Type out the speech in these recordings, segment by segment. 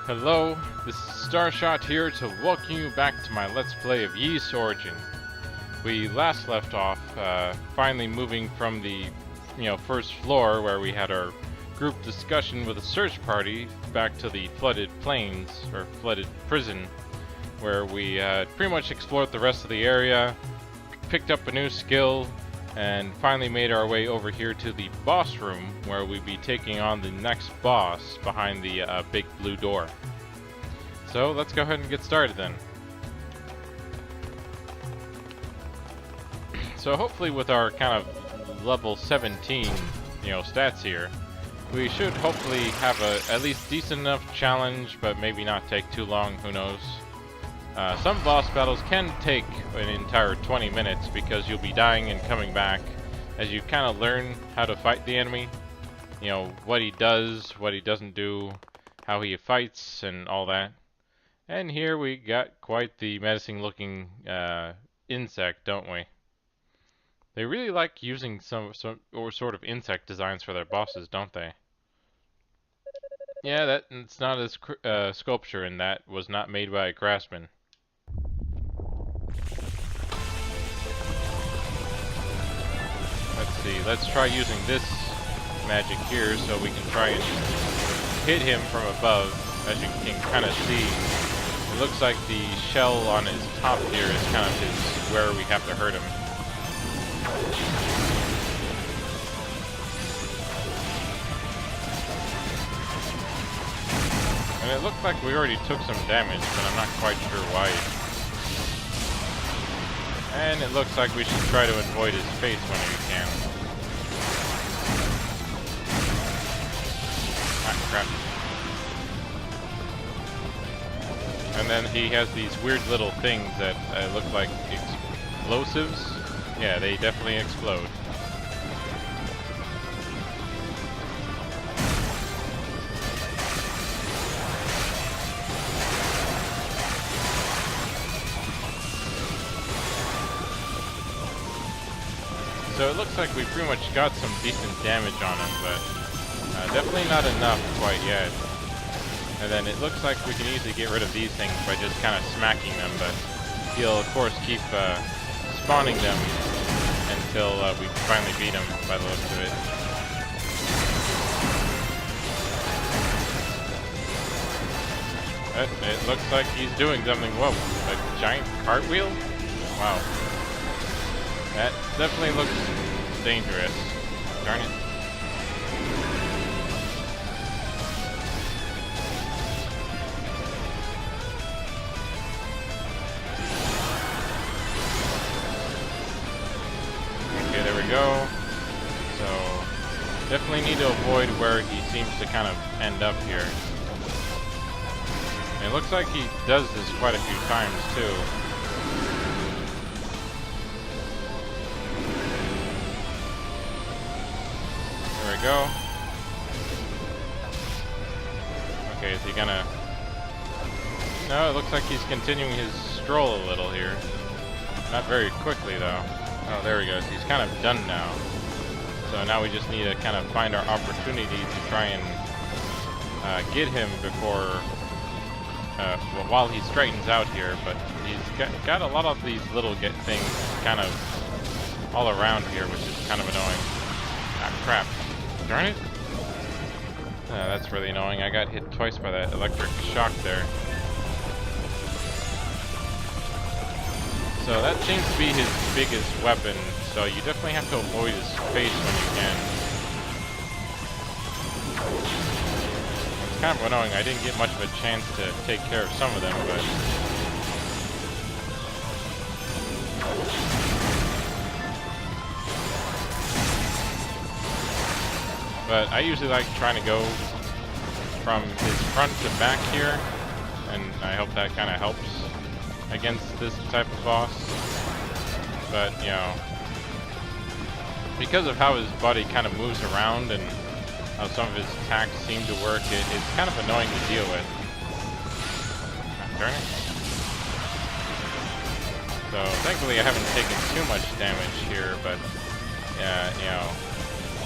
Hello, this is Starshot here to welcome you back to my Let's Play of Ys Origin. We last left off, finally moving from the, first floor where we had our group discussion with a search party back to the flooded plains, or flooded prison, where we pretty much explored the rest of the area, picked up a new skill, and finally made our way over here to the boss room, where we'd be taking on the next boss behind the big blue door. So let's go ahead and get started then. So hopefully with our kind of level 17, stats here, we should hopefully have a at least decent enough challenge, but maybe not take too long, who knows. Some boss battles can take an entire 20 minutes because you'll be dying and coming back as you kind of learn how to fight the enemy. What he does, what he doesn't do, how he fights, and all that. And here we got quite the menacing looking insect, don't we? They really like using some sort of insect designs for their bosses, don't they? Yeah, it's not a sculpture, and that was not made by a craftsman. Let's see, let's try using this magic here so we can try and hit him from above. As you can kind of see, it looks like the shell on his top here is kind of where we have to hurt him. And it looked like we already took some damage, but I'm not quite sure why. And it looks like we should try to avoid his face when we can. Ah, crap. And then he has these weird little things that look like explosives. Yeah, they definitely explode. So it looks like we pretty much got some decent damage on him, but definitely not enough quite yet. And then it looks like we can easily get rid of these things by just kind of smacking them, but he'll of course keep spawning them until we finally beat him by the looks of it. It looks like he's doing something. Whoa, a giant cartwheel? Wow. That definitely looks dangerous. Darn it. Okay, there we go. So, definitely need to avoid where he seems to kind of end up here. And it looks like he does this quite a few times too. There we go. Okay, is he gonna... No, it looks like he's continuing his stroll a little here. Not very quickly, though. Oh, there he goes. He's kind of done now. So now we just need to kind of find our opportunity to try and get him before... well, while he straightens out here, but he's got a lot of these little things kind of all around here, which is kind of annoying. Ah, crap. Darn it. That's really annoying. I got hit twice by that electric shock there. So that seems to be his biggest weapon, so you definitely have to avoid his face when you can. It's kind of annoying. I didn't get much of a chance to take care of some of them, but... But I usually like trying to go from his front to back here, and I hope that kind of helps against this type of boss. But, because of how his body kind of moves around and how some of his attacks seem to work, it's kind of annoying to deal with. Darn it. So, thankfully I haven't taken too much damage here, but,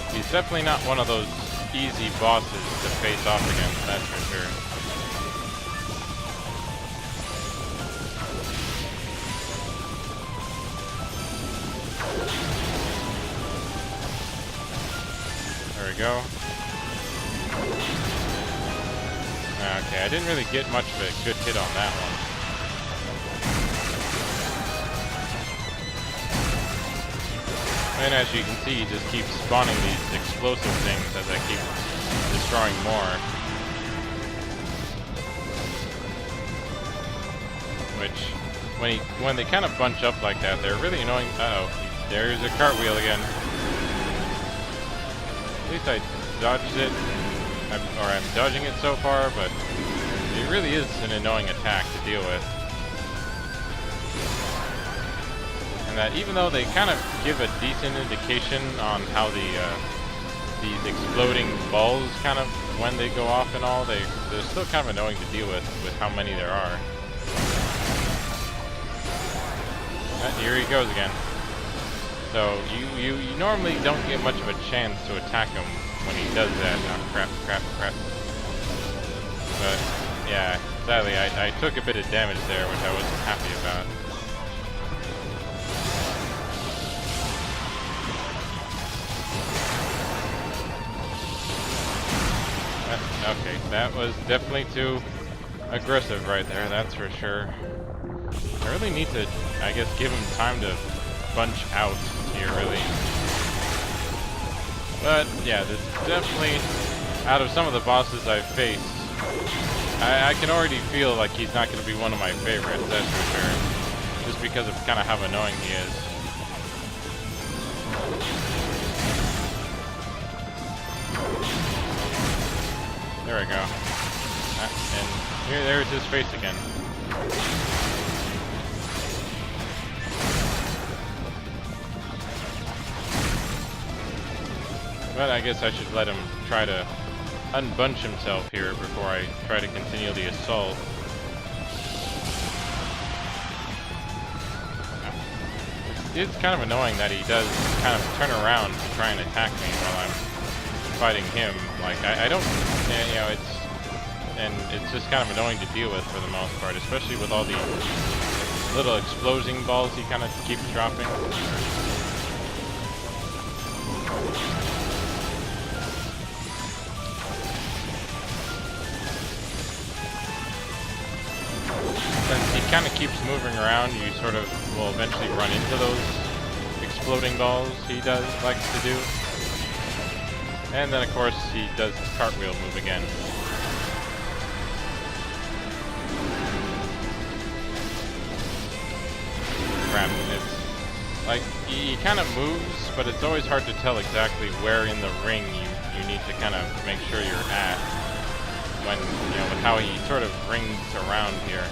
he's definitely not one of those easy bosses to face off against, that's for sure. go. Okay, I didn't really get much of a good hit on that one. And as you can see, he just keeps spawning these explosive things as I keep destroying more. Which, when they kind of bunch up like that, they're really annoying. Uh-oh, there's a cartwheel again. At least I dodged it, I'm dodging it so far, but it really is an annoying attack to deal with. And that even though they kind of give a decent indication on how these exploding balls kind of, when they go off and all, they're still kind of annoying to deal with how many there are. Here he goes again. So you normally don't get much of a chance to attack him when he does that. Oh, crap. But yeah, sadly I took a bit of damage there, which I wasn't happy about. Okay, that was definitely too aggressive right there, that's for sure. I really need to, I guess, give him time to bunch out here, really. But yeah, this is definitely, out of some of the bosses I've faced, I can already feel like he's not going to be one of my favorites, that's for sure. Just because of kind of how annoying he is. There we go. And there's his face again. But I guess I should let him try to unbunch himself here before I try to continue the assault. It's kind of annoying that he does kind of turn around to try and attack me while I'm fighting him. Like, I don't, you know, it's just kind of annoying to deal with for the most part, especially with all these little exploding balls he kind of keeps dropping. Since he kind of keeps moving around, you sort of will eventually run into those exploding balls he likes to do. And then of course he does his cartwheel move again. Crap, it's like he kind of moves, but it's always hard to tell exactly where in the ring you need to kind of make sure you're at when, you know, with how he sort of rings around here.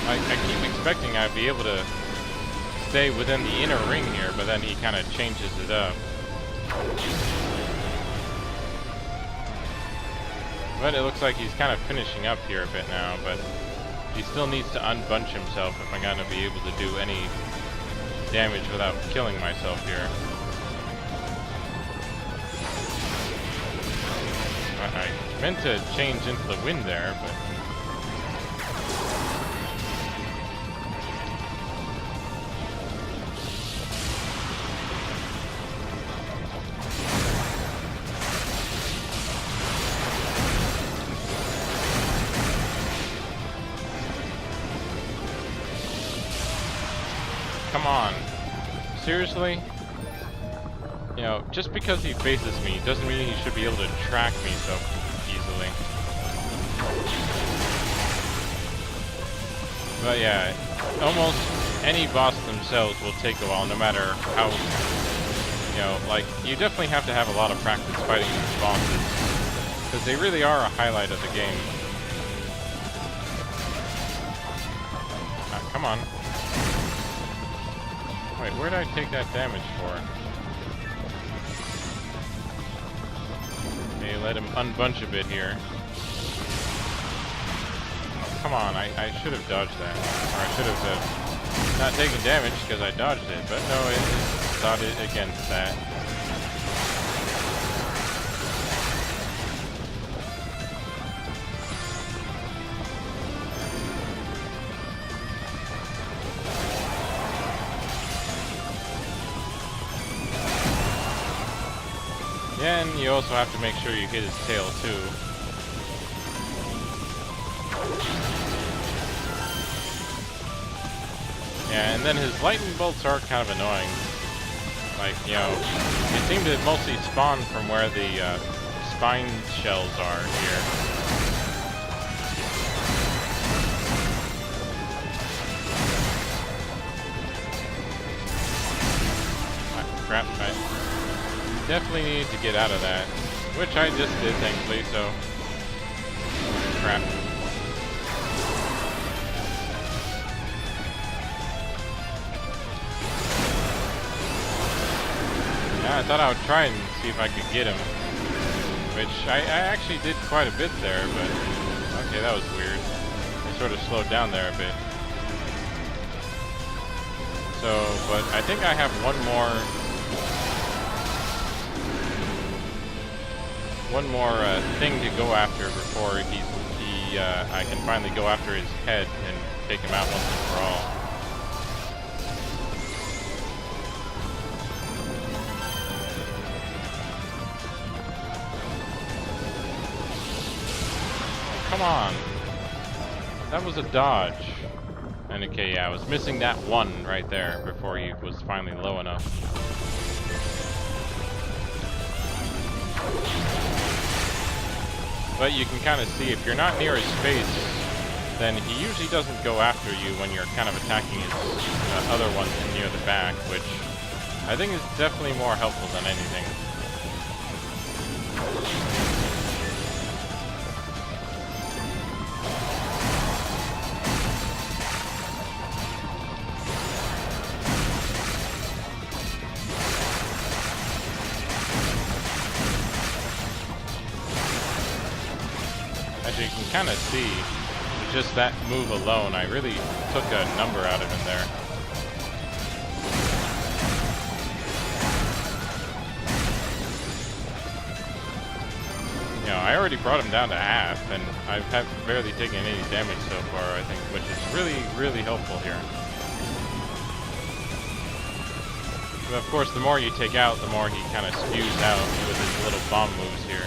I keep expecting I'd be able to stay within the inner ring here, but then he kind of changes it up. But it looks like he's kind of finishing up here a bit now, but he still needs to unbunch himself if I'm gonna be able to do any damage without killing myself here. I meant to change into the wind there, but come on. Seriously? You know, just because he faces me doesn't mean he should be able to track me so easily. But yeah, almost any boss themselves will take a while, no matter how, you know, like, you definitely have to have a lot of practice fighting these bosses, because they really are a highlight of the game. Come on. Wait, where did I take that damage for? Okay, let him unbunch a bit here. Oh, come on, I should have dodged that. Or I should have not taken damage because I dodged it, but no, it dodged against that. then you also have to make sure you hit his tail too. Yeah, and then his lightning bolts are kind of annoying. Like, you know, they seem to mostly spawn from where the spine shells are here. Crap, I definitely need to get out of that. Which I just did, thankfully, so... Crap. Yeah, I thought I would try and see if I could get him. Which, I actually did quite a bit there, but... Okay, that was weird. I sort of slowed down there a bit. So, but I think I have one more thing to go after before I can finally go after his head and take him out once and for all. Come on. That was a dodge. And okay, yeah, I was missing that one right there before he was finally low enough. But you can kind of see if you're not near his face, then he usually doesn't go after you when you're kind of attacking his other ones near the back, which I think is definitely more helpful than anything. As you can kind of see, with just that move alone, I really took a number out of him there. You know, I already brought him down to half, and I have barely taken any damage so far, I think, which is really, really helpful here. But of course, the more you take out, the more he kind of spews out with his little bomb moves here.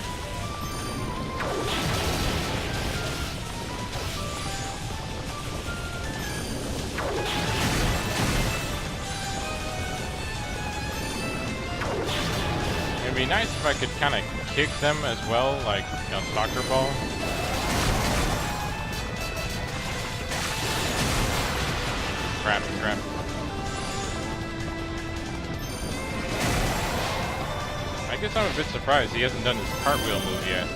It'd be nice if I could kind of kick them as well, like a soccer ball. Crap, crap. I guess I'm a bit surprised he hasn't done his cartwheel move yet.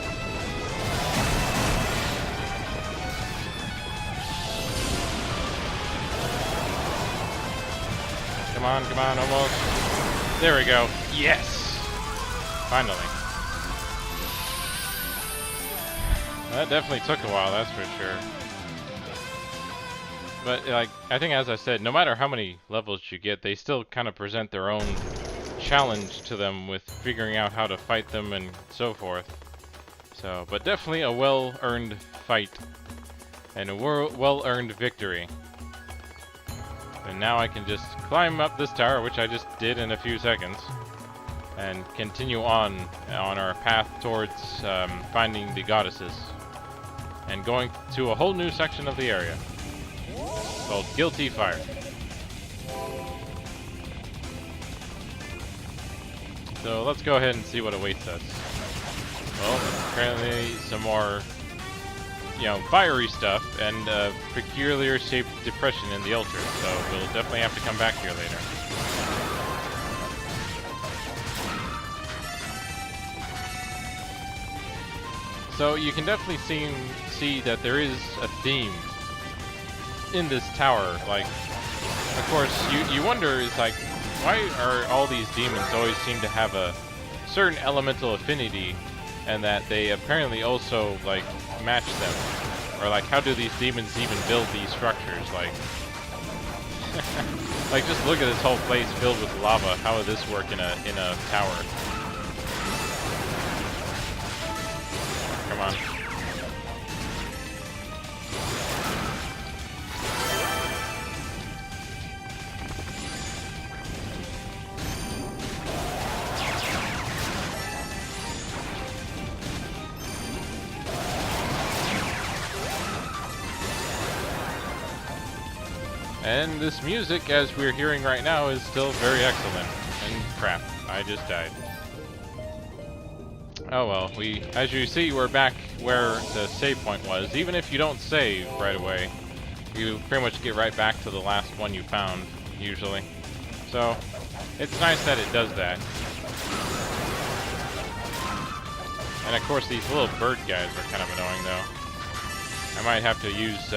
Come on, almost. There we go. Yes! Finally. That definitely took a while, that's for sure. But, like, I think as I said, no matter how many levels you get, they still kind of present their own challenge to them with figuring out how to fight them and so forth. So, but definitely a well-earned fight. And a well-earned victory. And now I can just climb up this tower, which I just did in a few seconds. And continue on our path towards finding the goddesses. And going to a whole new section of the area. Called Guilty Fire. So let's go ahead and see what awaits us. Well, apparently some more, you know, fiery stuff and a peculiar shaped depression in the altar. So we'll definitely have to come back here later. So you can definitely see that there is a theme in this tower. Like, of course, you wonder, it's like, why are all these demons always seem to have a certain elemental affinity, and that they apparently also, like, match them? Or, like, how do these demons even build these structures? Like, like, just look at this whole place filled with lava. How would this work in a tower? Come on. And this music, as we're hearing right now, is still very excellent. And crap, I just died. Oh well, as you see, we're back where the save point was. Even if you don't save right away, you pretty much get right back to the last one you found, usually. So, it's nice that it does that. And of course, these little bird guys are kind of annoying, though. I might have to use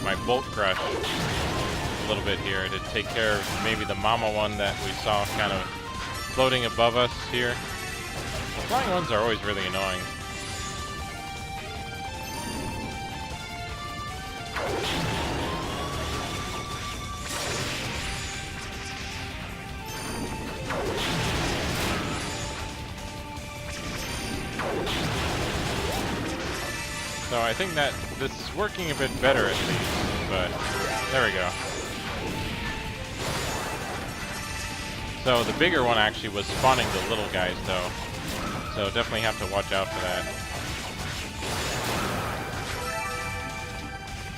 my Bolt Crush a little bit here to take care of maybe the mama one that we saw kind of floating above us here. The flying ones are always really annoying. So I think that this is working a bit better at least, but there we go. So the bigger one actually was spawning the little guys though, so definitely have to watch out for that.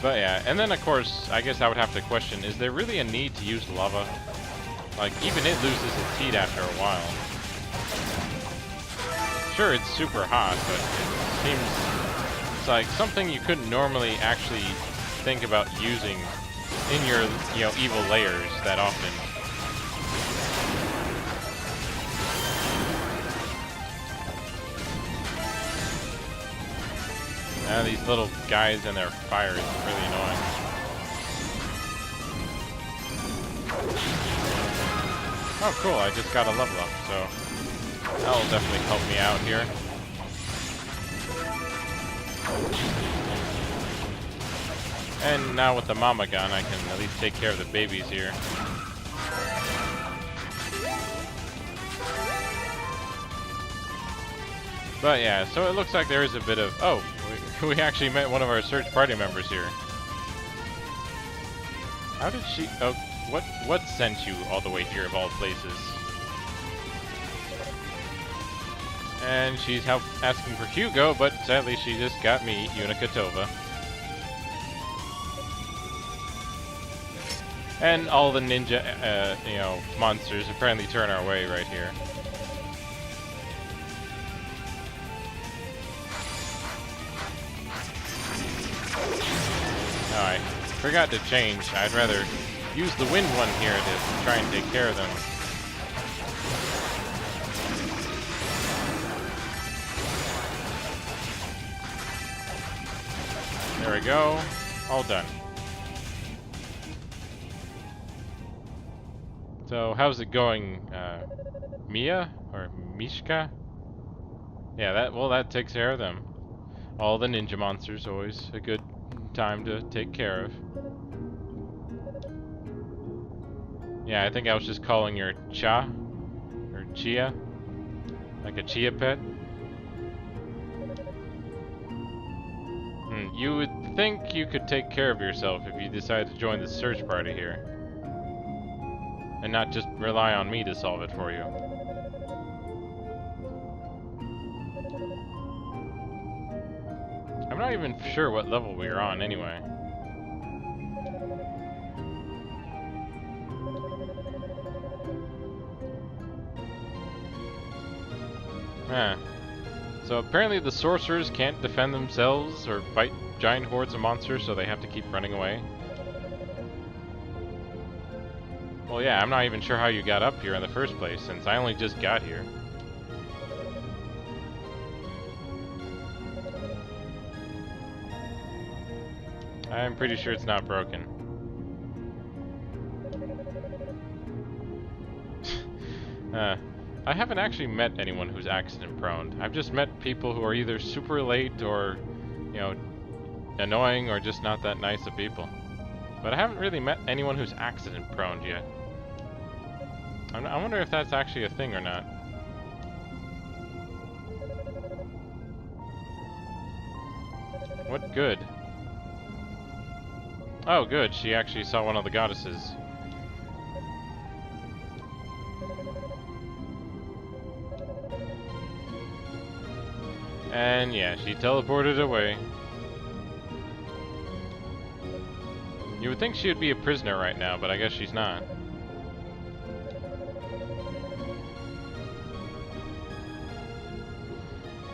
But yeah, and then of course, I guess I would have to question, is there really a need to use lava? Like, even it loses its heat after a while. Sure, it's super hot, but it seems it's like something you couldn't normally actually think about using in your, evil layers that often. These little guys and their fire is really annoying. Oh cool, I just got a level up, so that'll definitely help me out here. And now with the mama gun, I can at least take care of the babies here. But yeah, so it looks like there is a bit of... Oh, we actually met one of our search party members here. How did she... Oh, what sent you all the way here of all places? And she's asking for Hugo, but sadly she just got me, Unikatova. And all the ninja, monsters apparently turn our way right here. Oh, I forgot to change. I'd rather use the wind one here to try and take care of them. There we go. All done. So, how's it going, Mia? Or Mishka? Yeah, that takes care of them. All the ninja monsters, always a good time to take care of. Yeah, I think I was just calling her Cha, or Chia, like a chia pet. You would think you could take care of yourself if you decide to join the search party here. And not just rely on me to solve it for you. I'm not even sure what level we are on anyway. Huh. So apparently the sorcerers can't defend themselves or fight giant hordes of monsters, so they have to keep running away. Well, yeah, I'm not even sure how you got up here in the first place, since I only just got here. I'm pretty sure it's not broken. I haven't actually met anyone who's accident-prone. I've just met people who are either super late or, annoying or just not that nice of people. But I haven't really met anyone who's accident-prone yet. I wonder if that's actually a thing or not. What good? Oh, good. She actually saw one of the goddesses. And yeah, she teleported away. You would think she would be a prisoner right now, but I guess she's not.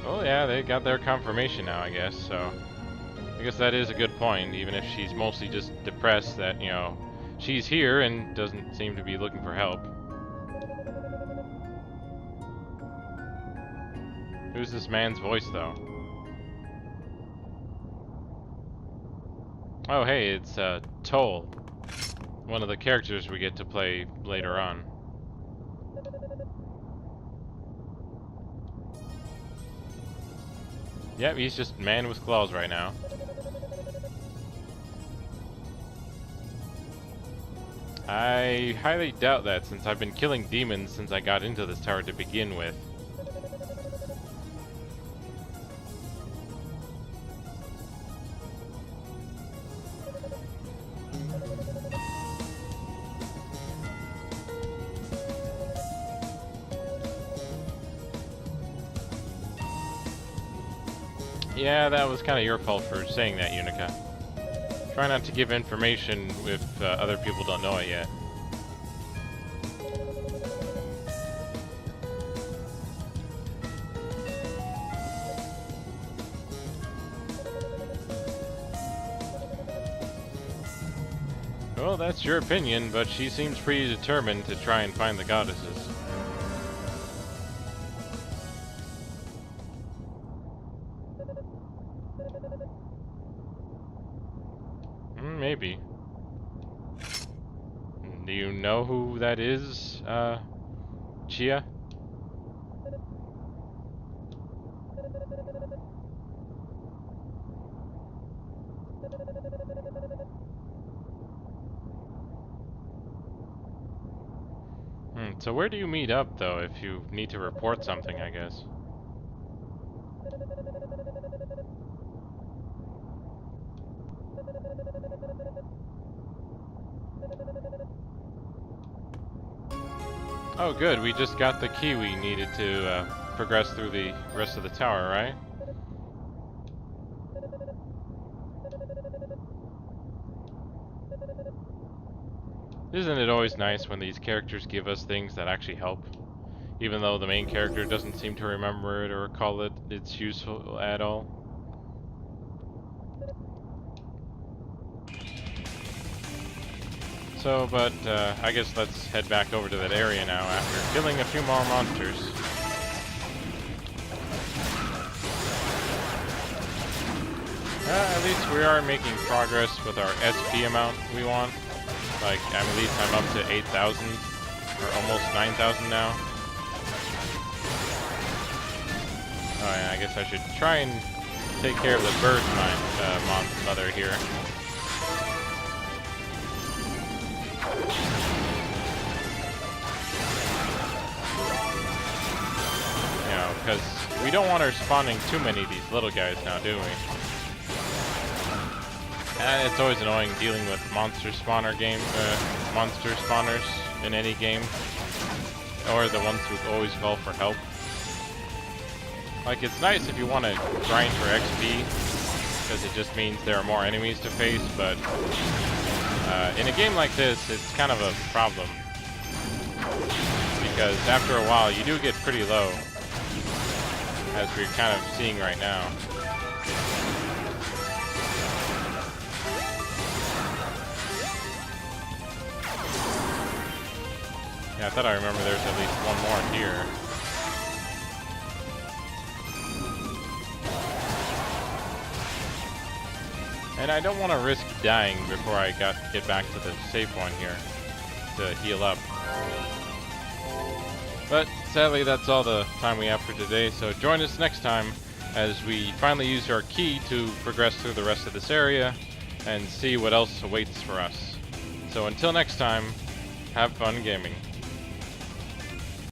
Oh yeah, they got their confirmation now, I guess, so... I guess that is a good point, even if she's mostly just depressed that, you know, she's here and doesn't seem to be looking for help. Who's this man's voice, though? Oh, hey, it's Toll, one of the characters we get to play later on. Yep, he's just man with claws right now. I highly doubt that, since I've been killing demons since I got into this tower to begin with. Yeah, that was kind of your fault for saying that, Unica. Try not to give information if other people don't know it yet. Well, that's your opinion, but she seems pretty determined to try and find the goddesses. Maybe. Do you know who that is, Chia? So where do you meet up, though, if you need to report something, I guess? Oh, good. We just got the key we needed to progress through the rest of the tower, right? Isn't it always nice when these characters give us things that actually help? Even though the main character doesn't seem to remember it or recall it, it's useful at all. So, but I guess let's head back over to that area now after killing a few more monsters. At least we are making progress with our SP amount we want. Like, at least I'm up to 8,000, or almost 9,000 now. Oh yeah, I guess I should try and take care of the bird mother here. You know, because we don't want her spawning too many of these little guys now, do we? And it's always annoying dealing with monster spawners in any game, or the ones who always call for help. Like, it's nice if you want to grind for XP, because it just means there are more enemies to face, but in a game like this, it's kind of a problem, because after a while you do get pretty low, as we're kind of seeing right now. Yeah, I thought I remember there's at least one more here. And I don't want to risk dying before I get back to the save point here to heal up. But sadly, that's all the time we have for today, so join us next time as we finally use our key to progress through the rest of this area and see what else awaits for us. So until next time, have fun gaming.